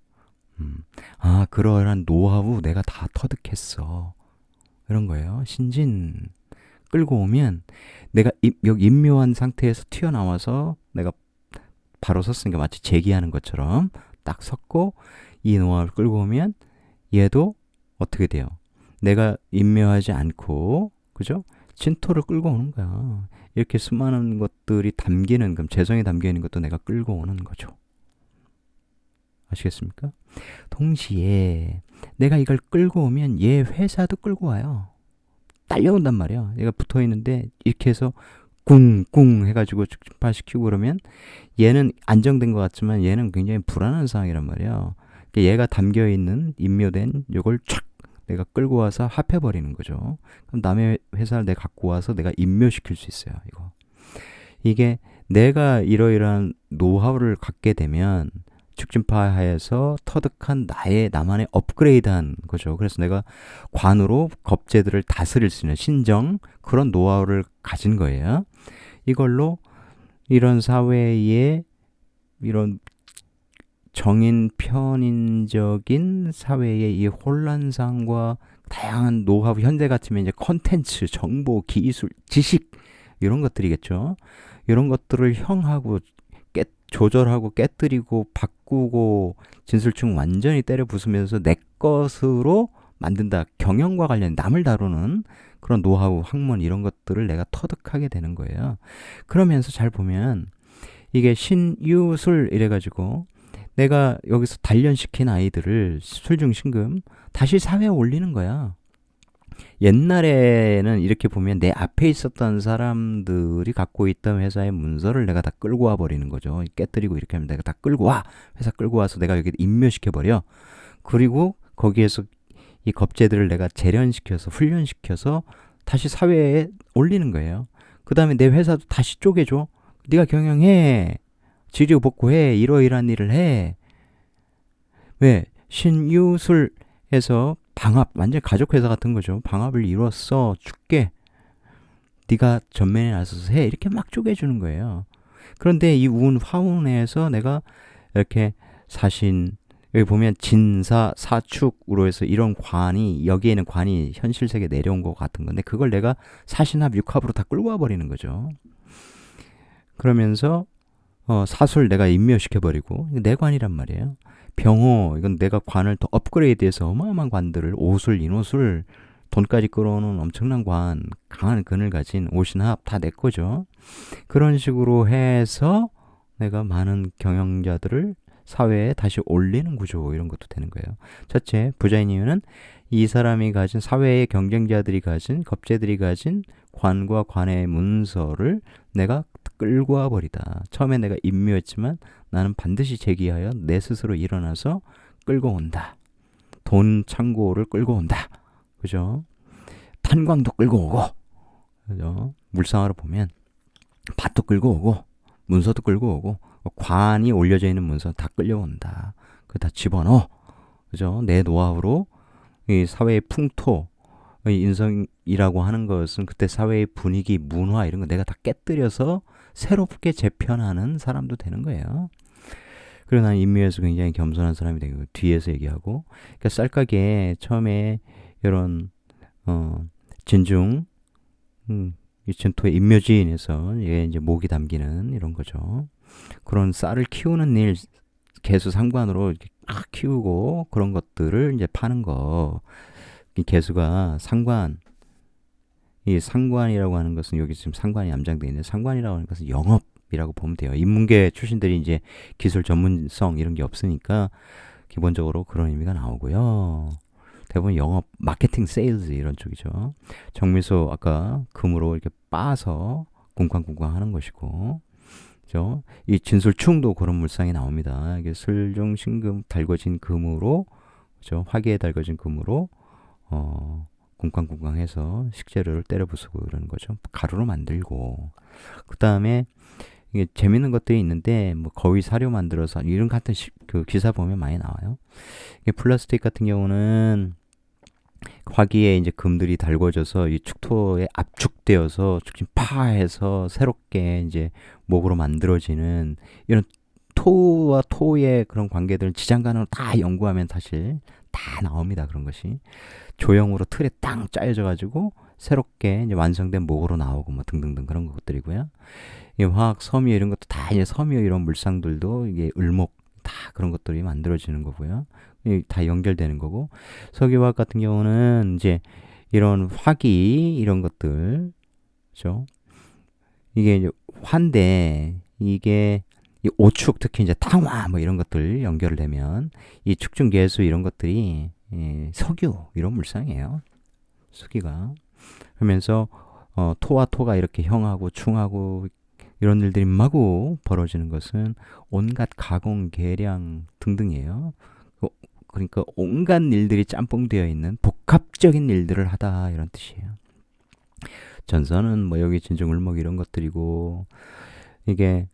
그러한 노하우 내가 다 터득했어. 이런 거예요. 신진 끌고 오면 내가 여기 임묘한 상태에서 튀어나와서 내가 바로 섰으니까 마치 제기하는 것처럼 딱 섰고 이 노하우를 끌고 오면 얘도 어떻게 돼요? 내가 임묘하지 않고 그죠? 진토를 끌고 오는 거야. 이렇게 수많은 것들이 담기는 그럼 재성이 담겨있는 것도 내가 끌고 오는 거죠. 아시겠습니까? 동시에 내가 이걸 끌고 오면 얘 회사도 끌고 와요. 딸려온단 말이야. 얘가 붙어있는데 이렇게 해서 꿍꿍 해가지고 축진파시키고 그러면 얘는 안정된 것 같지만 얘는 굉장히 불안한 상황이란 말이야. 얘가 담겨있는 임묘된 요걸 촥 내가 끌고 와서 합해버리는 거죠. 그럼 남의 회사를 내가 갖고 와서 내가 임묘시킬 수 있어요. 이게 내가 이러이러한 노하우를 갖게 되면 축진파하에서 터득한 나만의 업그레이드한 거죠. 그래서 내가 관으로 겁재들을 다스릴 수 있는 신정 그런 노하우를 가진 거예요. 이걸로 이런 사회에 이런 정인 편인적인 사회의 이 혼란상과 다양한 노하우 현대 같으면 이제 컨텐츠, 정보, 기술, 지식 이런 것들이겠죠. 이런 것들을 형하고 조절하고 깨뜨리고 바꾸고 진술충 완전히 때려 부수면서 내 것으로 만든다. 경영과 관련 남을 다루는 그런 노하우, 학문 이런 것들을 내가 터득하게 되는 거예요. 그러면서 잘 보면 이게 신유술 이래가지고 내가 여기서 단련시킨 아이들을 술중신금 다시 사회에 올리는 거야. 옛날에는 이렇게 보면 내 앞에 있었던 사람들이 갖고 있던 회사의 문서를 내가 다 끌고 와 버리는 거죠. 깨뜨리고 이렇게 하면 내가 다 끌고 와. 회사 끌고 와서 내가 여기 임묘시켜 버려. 그리고 거기에서 이 겁재들을 내가 재련시켜서 훈련시켜서 다시 사회에 올리는 거예요. 그 다음에 내 회사도 다시 쪼개줘. 네가 경영해. 지리고 복구해. 이러이러한 일을 해. 왜? 신유술에서 방합, 완전 가족회사 같은 거죠. 방합을 이뤘어. 줄게. 네가 전면에 나서서 해. 이렇게 막 쪼개주는 거예요. 그런데 이 운, 화운에서 내가 이렇게 사신, 여기 보면 진사, 사축으로 해서 이런 관이, 여기에는 관이 현실 세계에 내려온 것 같은 건데, 그걸 내가 사신합, 육합으로 다 끌고 와버리는 거죠. 그러면서, 사술 내가 인묘시켜버리고, 내 관이란 말이에요. 병호, 이건 내가 관을 더 업그레이드해서 어마어마한 관들을, 오술, 인오술, 돈까지 끌어오는 엄청난 관, 강한 근을 가진 오신합 다 내 거죠. 그런 식으로 해서 내가 많은 경영자들을 사회에 다시 올리는 구조, 이런 것도 되는 거예요. 첫째, 부자인 이유는 이 사람이 가진, 사회의 경쟁자들이 가진, 겁재들이 가진 관과 관의 문서를 내가 끌고 와버리다. 처음에 내가 인묘했지만 나는 반드시 제기하여 내 스스로 일어나서 끌고 온다. 돈 창고를 끌고 온다. 그죠? 탄광도 끌고 오고, 그죠? 물상으로 보면 밭도 끌고 오고, 문서도 끌고 오고, 관이 올려져 있는 문서 다 끌려온다. 그거 다 집어넣어. 그죠? 내 노하우로 이 사회의 풍토, 이 인성이라고 하는 것은 그때 사회의 분위기, 문화 이런 거 내가 다 깨뜨려서 새롭게 재편하는 사람도 되는 거예요. 그리고 나는 인묘에서 굉장히 겸손한 사람이 되고, 뒤에서 얘기하고, 그러니까 쌀가게에 처음에 이런 진중, 이 진토의 인묘지인에서 이게 이제 목이 담기는 이런 거죠. 그런 쌀을 키우는 일, 개수 상관으로 이렇게 키우고 그런 것들을 이제 파는 거. 이 개수가 상관, 이 상관이라고 하는 것은 여기 지금 상관이 암장되어 있는데, 상관이라고 하는 것은 영업이라고 보면 돼요. 인문계 출신들이 이제 기술 전문성 이런 게 없으니까 기본적으로 그런 의미가 나오고요. 대부분 영업, 마케팅, 세일즈 이런 쪽이죠. 정미소 아까 금으로 이렇게 빠서 쿵쾅쿵쾅 하는 것이고, 그죠? 이 진술충도 그런 물상이 나옵니다. 이게 술중 신금 달궈진 금으로, 그죠? 화기에 달궈진 금으로 쿵쾅쿵쾅 해서 식재료를 때려 부수고 이러는 거죠. 가루로 만들고, 그 다음에 이게 재밌는 것들이 있는데, 뭐 거위 사료 만들어서 이런 같은 그 기사 보면 많이 나와요. 이게 플라스틱 같은 경우는 화기에 이제 금들이 달궈져서 이 축토에 압축되어서 축진파해서 새롭게 이제 목으로 만들어지는 이런 토와 토의 그런 관계들을 지장간으로 다 연구하면 사실 다 나옵니다. 그런 것이 조형으로 틀에 딱 짜여져 가지고 새롭게 이제 완성된 목으로 나오고 뭐 등등등 그런 것들이고요. 이 화학 섬유 이런 것도 다 이제 섬유 이런 물상들도 이게 을목 다 그런 것들이 만들어지는 거고요. 다 연결되는 거고, 석유화학 같은 경우는 이제 이런 화기 이런 것들, 그죠? 이게 이제 화인데, 이게 이 오축, 특히 이제 탕화 뭐 이런 것들 연결을 되면 이 축중계수 이런 것들이 석유 이런 물상이에요. 석유가. 그러면서 토와 토가 이렇게 형하고 충하고 이런 일들이 마구 벌어지는 것은 온갖 가공, 계량 등등이에요. 그러니까 온갖 일들이 짬뽕되어 있는 복합적인 일들을 하다 이런 뜻이에요. 전선은 뭐 여기 진중울목 이런 것들이고, 이게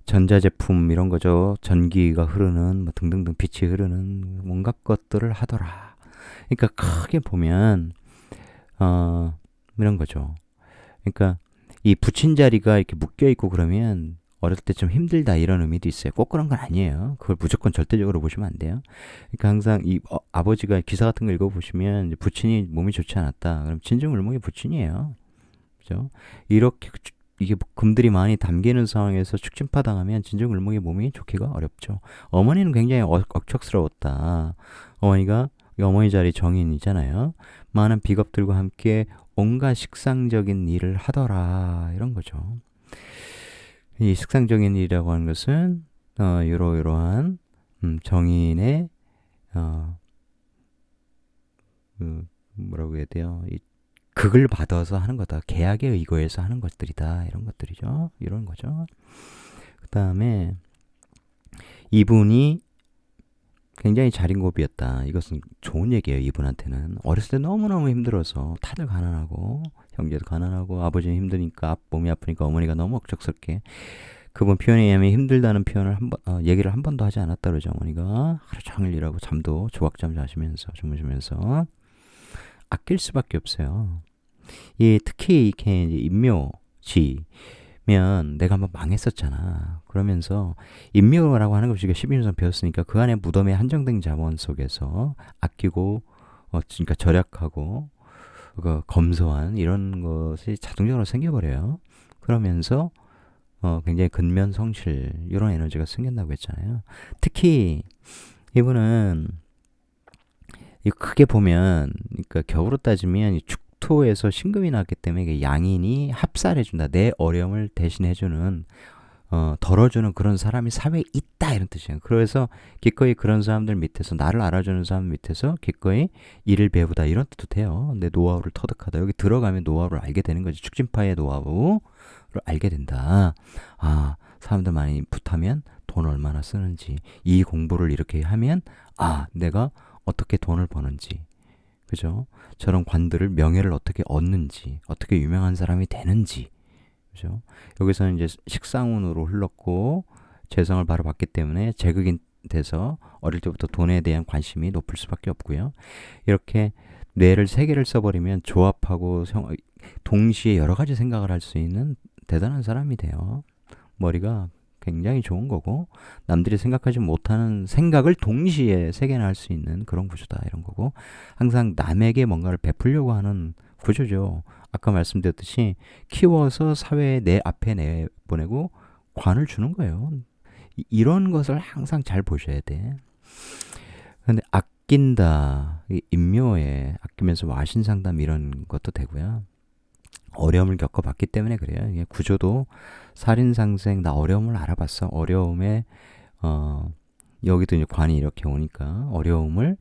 전자제품 이런 거죠. 전기가 흐르는 뭐 등등등 빛이 흐르는 온갖 것들을 하더라. 그러니까 크게 보면 이런 거죠. 그러니까 이 붙인 자리가 이렇게 묶여 있고 그러면 어릴 때 좀 힘들다 이런 의미도 있어요. 꼭 그런 건 아니에요. 그걸 무조건 절대적으로 보시면 안 돼요. 그러니까 항상 이 아버지가 기사 같은 거 읽어보시면 부친이 몸이 좋지 않았다. 그럼 진중울목이 부친이에요. 그죠? 이렇게 이게 금들이 많이 담기는 상황에서 축진파 당하면 진중울목의 몸이 좋기가 어렵죠. 어머니는 굉장히 억척스러웠다. 어머니가 어머니 자리 정인이잖아요. 많은 비겁들과 함께 온갖 식상적인 일을 하더라 이런 거죠. 이 식상적인 일이라고 하는 것은 이러이러한 정인의 뭐라고 해야 돼요? 이 극을 받아서 하는 거다. 계약에 의거해서 하는 것들이다. 이런 것들이죠. 이런 거죠. 그 다음에 이분이 굉장히 자린고비였다. 이것은 좋은 얘기예요. 이분한테는 어렸을 때 너무너무 힘들어서 다들 가난하고 형제도 가난하고 아버지는 힘드니까 몸이 아프니까 어머니가 너무 억척스럽게 그분 표현에 의하면 힘들다는 표현을 얘기를 한 번도 하지 않았다 그러죠. 어머니가 하루 종일 일하고 잠도 조각잠 자시면서 주무시면서 아낄 수밖에 없어요. 특히 이렇게 이제 임묘지면 내가 한번 망했었잖아. 그러면서 임묘라고 하는 것이 12년선 배웠으니까 그 안에 무덤에 한정된 자원 속에서 아끼고 그러니까 절약하고 검소한 이런 것이 자동적으로 생겨버려요. 그러면서 굉장히 근면성실 이런 에너지가 생긴다고 했잖아요. 특히 이분은 크게 보면 그러니까 격으로 따지면 축토에서 신금이 나왔기 때문에 양인이 합살해준다. 내 어려움을 대신해주는 덜어주는 그런 사람이 사회에 있다 이런 뜻이에요. 그래서 기꺼이 그런 사람들 밑에서 나를 알아주는 사람 밑에서 기꺼이 일을 배우다 이런 뜻도 돼요. 내 노하우를 터득하다. 여기 들어가면 노하우를 알게 되는 거지. 축진파의 노하우를 알게 된다. 사람들 많이 붙하면 돈 얼마나 쓰는지, 이 공부를 이렇게 하면 내가 어떻게 돈을 버는지, 그죠? 저런 관들을 명예를 어떻게 얻는지, 어떻게 유명한 사람이 되는지, 그죠? 여기서는 이제 식상운으로 흘렀고 재성을 바로 받기 때문에 제극인 돼서 어릴 때부터 돈에 대한 관심이 높을 수밖에 없고요. 이렇게 뇌를 세 개를 써버리면 조합하고 동시에 여러 가지 생각을 할 수 있는 대단한 사람이 돼요. 머리가 굉장히 좋은 거고 남들이 생각하지 못하는 생각을 동시에 세 개나 할 수 있는 그런 구조다 이런 거고 항상 남에게 뭔가를 베풀려고 하는 구조죠. 아까 말씀드렸듯이 키워서 사회에 내 앞에 내보내고 관을 주는 거예요. 이런 것을 항상 잘 보셔야 돼. 근데 아낀다, 임묘에 아끼면서 와신상담 이런 것도 되고요. 어려움을 겪어봤기 때문에 그래요. 이게 구조도 살인상생 나 어려움을 알아봤어. 어려움에 여기도 이제 관이 이렇게 오니까 어려움을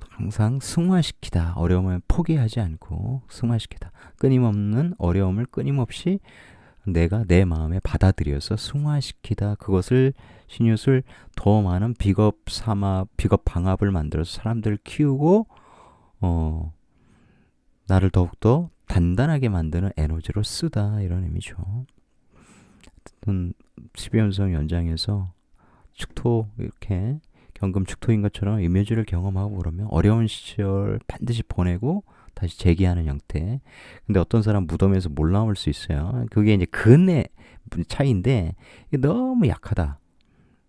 항상 승화시키다. 어려움을 포기하지 않고 승화시키다. 끊임없는 어려움을 끊임없이 내가 내 마음에 받아들여서 승화시키다. 그것을 신유술 더 많은 비겁 방합을 만들어서 사람들을 키우고 나를 더욱더 단단하게 만드는 에너지로 쓰다 이런 의미죠. 12연성 연장에서 축토 이렇게 경금 축토인 것처럼 이미지를 경험하고 그러면 어려운 시절 반드시 보내고 다시 재기하는 형태. 근데 어떤 사람 무덤에서 못 나올 수 있어요. 그게 이제 근의 차이인데 이게 너무 약하다.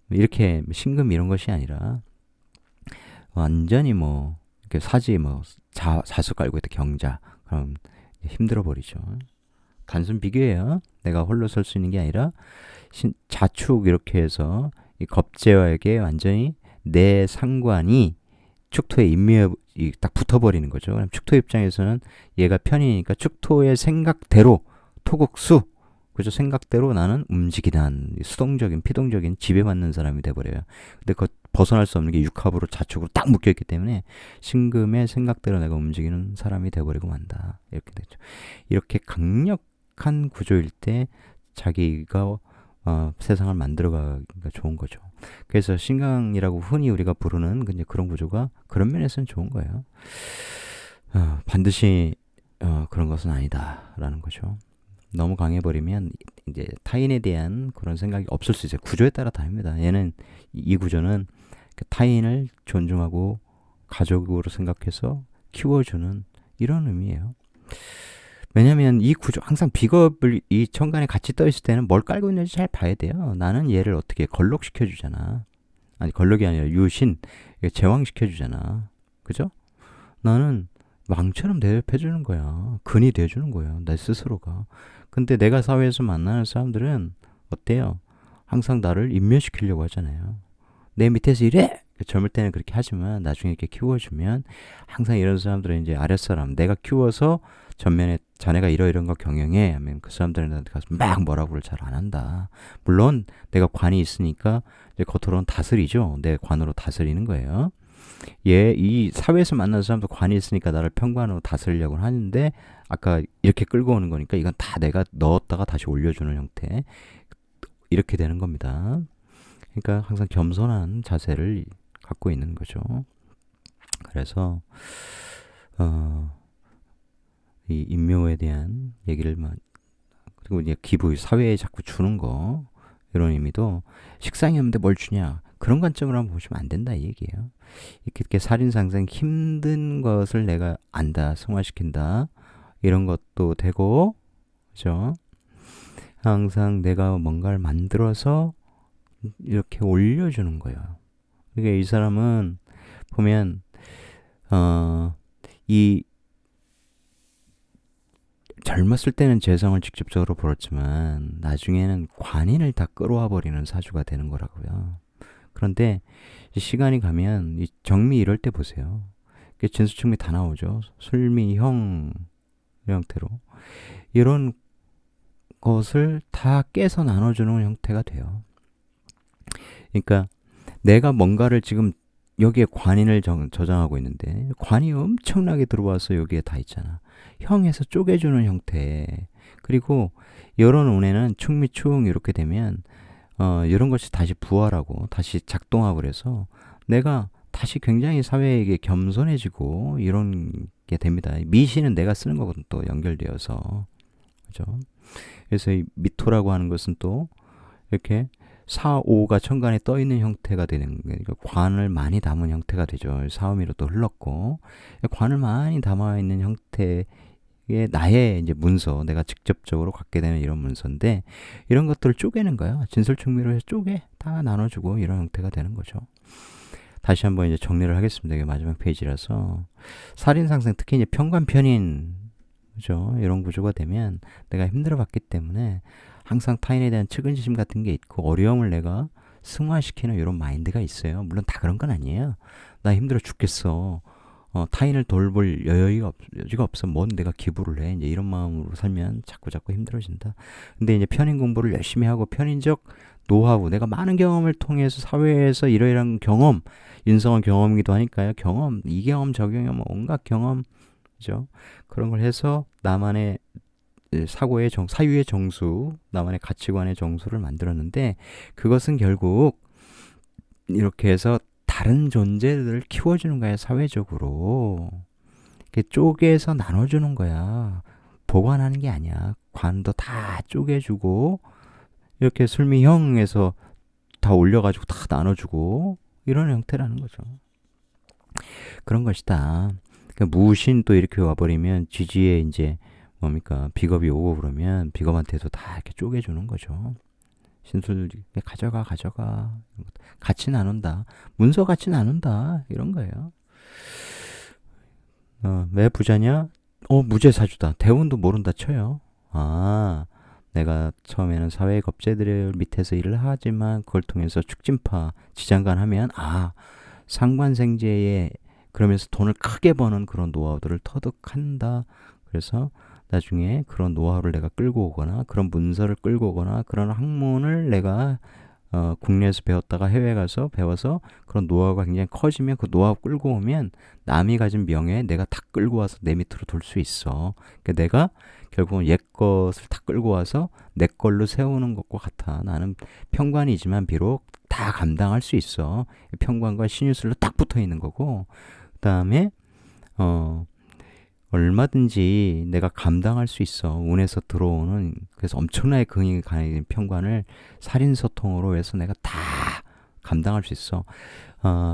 이렇게 신금 이런 것이 아니라 완전히 이렇게 사지 자수 깔고 있다 경자. 그럼 힘들어 버리죠. 단순 비교예요. 내가 홀로 설 수 있는 게 아니라 자축 이렇게 해서 이 겁재와에게 완전히 내 상관이 축토에 임묘에 딱 붙어버리는 거죠. 그럼 축토 입장에서는 얘가 편이니까 축토의 생각대로 토국수 그죠? 생각대로 나는 움직이는 수동적인 피동적인 지배받는 사람이 돼버려요. 근데 그 벗어날 수 없는 게 육합으로 자축으로 딱 묶여있기 때문에 신금의 생각대로 내가 움직이는 사람이 돼버리고 만다. 이렇게 되죠. 이렇게 강력한 구조일 때 자기가 세상을 만들어가기가 좋은 거죠. 그래서 신강이라고 흔히 우리가 부르는 그런 구조가 그런 면에서는 좋은 거예요. 반드시 그런 것은 아니다라는 거죠. 너무 강해버리면 이제 타인에 대한 그런 생각이 없을 수 있어요. 구조에 따라 다릅니다. 얘는 이 구조는 타인을 존중하고 가족으로 생각해서 키워주는 이런 의미예요. 왜냐면 이 구조 항상 비겁을 이 천간에 같이 떠 있을 때는 뭘 깔고 있는지 잘 봐야 돼요. 나는 얘를 어떻게 걸록시켜 주잖아. 아니 걸록이 아니라 유신 제왕시켜 주잖아. 그죠? 나는 왕처럼 대접해 주는 거야. 근이 돼 주는 거야. 내 스스로가. 근데 내가 사회에서 만나는 사람들은 어때요? 항상 나를 임묘시키려고 하잖아요. 내 밑에서 이래! 젊을 때는 그렇게 하지만 나중에 이렇게 키워주면 항상 이런 사람들은 이제 아랫사람 내가 키워서 전면에 자네가 이런 거 경영해 하면 그 사람들한테 가서 막 뭐라고를 잘 안 한다. 물론 내가 관이 있으니까 이제 겉으로는 다스리죠. 내 관으로 다스리는 거예요. 이 사회에서 만나는 사람도 관이 있으니까 나를 평관으로 다스리려고 하는데 아까 이렇게 끌고 오는 거니까 이건 다 내가 넣었다가 다시 올려주는 형태 이렇게 되는 겁니다. 그러니까 항상 겸손한 자세를 갖고 있는 거죠. 그래서 이 인묘에 대한 얘기를 그리고 이제 기부, 사회에 자꾸 주는 거, 이런 의미도 식상이 없는데 뭘 주냐, 그런 관점으로 한번 보시면 안 된다 이 얘기예요. 이렇게 살인 상상 힘든 것을 내가 안다, 승화시킨다, 이런 것도 되고, 그죠? 항상 내가 뭔가를 만들어서 이렇게 올려주는 거예요. 그러니까 이 사람은 보면 이 젊었을 때는 재성을 직접적으로 벌었지만 나중에는 관인을 다 끌어와 버리는 사주가 되는 거라고요. 그런데 시간이 가면 이 정미 이럴 때 보세요. 진수충미 다 나오죠. 술미형 형태로 이런 것을 다 깨서 나눠주는 형태가 돼요. 그러니까 내가 뭔가를 지금 여기에 관인을 저장하고 있는데 관이 엄청나게 들어와서 여기에 다 있잖아. 형에서 쪼개주는 형태. 그리고 이런 운에는 충미충 이렇게 되면 이런 것이 다시 부활하고 다시 작동하고 그래서 내가 다시 굉장히 사회에게 겸손해지고 이런 게 됩니다. 미신은 내가 쓰는 거거든, 또 연결되어서. 그죠? 그래서 이 미토라고 하는 것은 또 이렇게 4, 5가 천간에 떠 있는 형태가 되는 거예요. 그러니까 관을 많이 담은 형태가 되죠. 사음이로 또 흘렀고, 관을 많이 담아 있는 형태의 나의 이제 문서, 내가 직접적으로 갖게 되는 이런 문서인데, 이런 것들을 쪼개는 거예요. 진설충미로 해서 쪼개 다 나눠주고 이런 형태가 되는 거죠. 다시 한번 이제 정리를 하겠습니다. 이게 마지막 페이지라서 살인상생, 특히 이제 편관편인, 그죠? 이런 구조가 되면 내가 힘들어봤기 때문에 항상 타인에 대한 측은지심 같은 게 있고 어려움을 내가 승화시키는 이런 마인드가 있어요. 물론 다 그런 건 아니에요. 나 힘들어 죽겠어. 타인을 돌볼 여유가 없어. 뭔 내가 기부를 해. 이제 이런 마음으로 살면 자꾸 힘들어진다. 근데 이제 편인 공부를 열심히 하고 편인적 노하우, 내가 많은 경험을 통해서 사회에서 이러이러한 경험, 인성은 경험이기도 하니까요. 경험, 이 경험, 저 경험, 온갖 경험, 그죠? 그런 걸 해서 나만의 사고의 사유의 정수, 나만의 가치관의 정수를 만들었는데, 그것은 결국 이렇게 해서 다른 존재들을 키워주는 거야. 사회적으로 이렇게 쪼개서 나눠주는 거야. 보관하는 게 아니야. 관도 다 쪼개주고 이렇게 술미형에서 다 올려가지고 다 나눠주고 이런 형태라는 거죠. 그런 것이다. 그러니까 무신 또 이렇게 와버리면 지지에 이제 뭡니까, 비겁이 오고 그러면 비겁한테도 다 이렇게 쪼개주는 거죠. 신술 가져가 같이 나눈다, 문서 같이 나눈다, 이런 거예요. 왜 부자냐? 무죄사주다. 대운도 모른다 쳐요. 내가 처음에는 사회의 겁재들 밑에서 일을 하지만 그걸 통해서 축진파 지장간 하면 상관생제에 그러면서 돈을 크게 버는 그런 노하우들을 터득한다. 그래서 나중에 그런 노하우를 내가 끌고 오거나 그런 문서를 끌고 오거나 그런 학문을 내가 국내에서 배웠다가 해외 가서 배워서 그런 노하우가 굉장히 커지면 그 노하우 끌고 오면 남이 가진 명예 내가 다 끌고 와서 내 밑으로 돌 수 있어. 그러니까 내가 결국은 옛 것을 다 끌고 와서 내 걸로 세우는 것과 같아. 나는 평관이지만 비록 다 감당할 수 있어. 평관과 신유술로 딱 붙어 있는 거고, 그 다음에 얼마든지 내가 감당할 수 있어. 운에서 들어오는, 그래서 엄청나게 긍이 가는 편관을 살인소통으로 해서 내가 다 감당할 수 있어.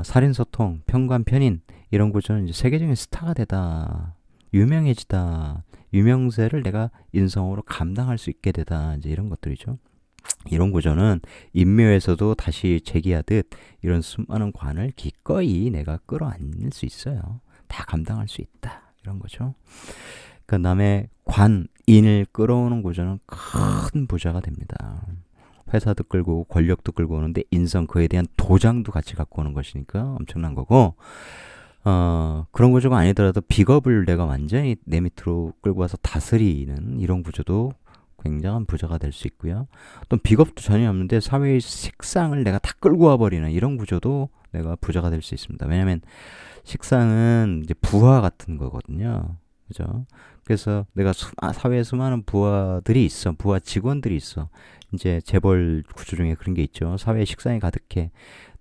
살인소통, 편관, 편인 이런 구조는 이제 세계적인 스타가 되다, 유명해지다, 유명세를 내가 인성으로 감당할 수 있게 되다, 이제 이런 것들이죠. 이런 구조는 인묘에서도 다시 제기하듯 이런 수많은 관을 기꺼이 내가 끌어안을 수 있어요. 다 감당할 수 있다, 이런 거죠. 그러니까 남의 관인을 끌어오는 구조는 큰 부자가 됩니다. 회사도 끌고 권력도 끌고 오는데 인성, 그에 대한 도장도 같이 갖고 오는 것이니까 엄청난 거고, 그런 구조가 아니더라도 비겁을 내가 완전히 내 밑으로 끌고 와서 다스리는 이런 구조도 굉장한 부자가 될 수 있고요. 또 비겁도 전혀 없는데 사회의 식상을 내가 다 끌고 와버리는 이런 구조도 내가 부자가 될 수 있습니다. 왜냐하면 식상은 이제 부하 같은 거거든요. 그죠? 그래서 내가 사회에 수많은 부하들이 있어. 부하 직원들이 있어. 이제 재벌 구조 중에 그런 게 있죠. 사회에 식상이 가득해.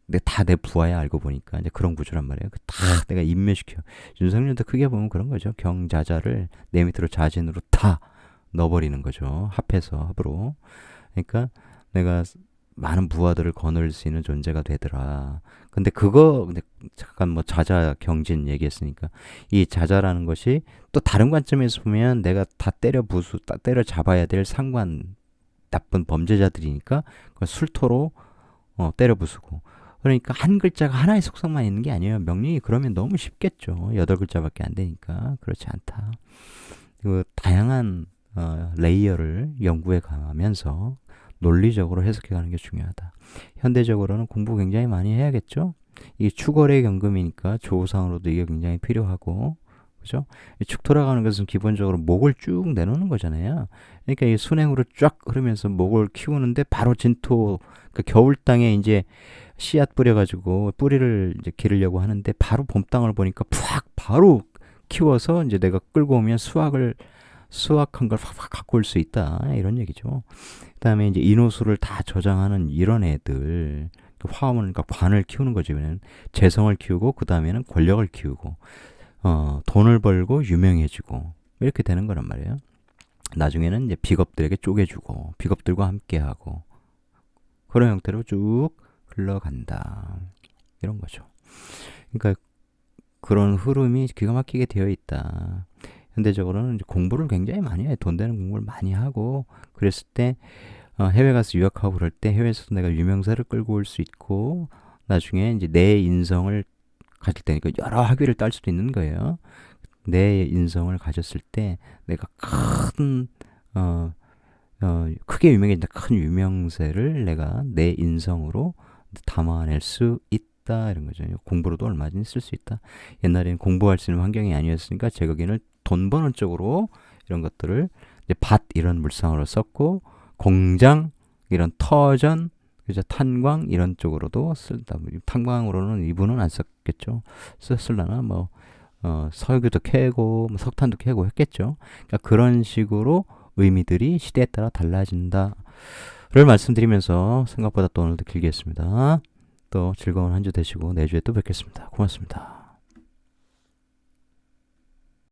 근데 다 내 부하야 알고 보니까 이제 그런 구조란 말이에요. 다 내가 인멸시켜. 윤석열도 크게 보면 그런 거죠. 경자자를 내 밑으로 자진으로 다 넣어버리는 거죠. 합해서 합으로. 그러니까 내가 많은 부하들을 거느릴 수 있는 존재가 되더라. 근데 잠깐 뭐 자자 경진 얘기했으니까 이 자자라는 것이 또 다른 관점에서 보면 내가 다 때려 잡아야 될 상관 나쁜 범죄자들이니까 그걸 술토로 때려 부수고. 그러니까 한 글자가 하나의 속성만 있는 게 아니에요. 명령이 그러면 너무 쉽겠죠. 8글자밖에 안 되니까. 그렇지 않다. 그 다양한 레이어를 연구해 가면서 논리적으로 해석해가는 게 중요하다. 현대적으로는 공부 굉장히 많이 해야겠죠. 이 축월의 경금이니까 조우상으로도 이게 굉장히 필요하고, 그죠? 축 돌아가는 것은 기본적으로 목을 쭉 내놓는 거잖아요. 그러니까 이 순행으로 쫙 흐르면서 목을 키우는데 바로 진토, 그러니까 겨울 땅에 이제 씨앗 뿌려가지고 뿌리를 이제 기르려고 하는데 바로 봄 땅을 보니까 팍 바로 키워서 이제 내가 끌고 오면 수확한 걸 팍팍 갖고 올 수 있다. 이런 얘기죠. 그 다음에 이제 인호수를 다 저장하는 이런 애들. 화음을, 그러니까 관을 키우는 거지. 재성을 키우고, 그 다음에는 권력을 키우고, 돈을 벌고, 유명해지고, 이렇게 되는 거란 말이에요. 나중에는 이제 비겁들에게 쪼개주고, 비겁들과 함께하고, 그런 형태로 쭉 흘러간다. 이런 거죠. 그러니까 그런 흐름이 기가 막히게 되어 있다. 현대적으로는 이제 공부를 굉장히 많이 해. 돈 되는 공부를 많이 하고, 그랬을 때, 해외 가서 유학하고 그럴 때 해외에서도 내가 유명세를 끌고 올 수 있고, 나중에 이제 내 인성을 가질 때니까 여러 학위를 딸 수도 있는 거예요. 내 인성을 가졌을 때 내가 크게 유명해진다. 큰 유명세를 내가 내 인성으로 담아낼 수 있다. 이런 거죠. 공부로도 얼마든지 쓸 수 있다. 옛날에는 공부할 수 있는 환경이 아니었으니까 제거기는 돈 버는 쪽으로 이런 것들을 이제 밭 이런 물상으로 썼고, 공장 이런 터전, 그죠, 탄광 이런 쪽으로도 쓴다. 탄광으로는 이분은 안 썼겠죠. 썼을라나 뭐 석유도 캐고 뭐 석탄도 캐고 했겠죠. 그러니까 그런 식으로 의미들이 시대에 따라 달라진다를 말씀드리면서 생각보다 또 오늘도 길게 했습니다. 또 즐거운 한 주 되시고 내주에 또 뵙겠습니다. 고맙습니다.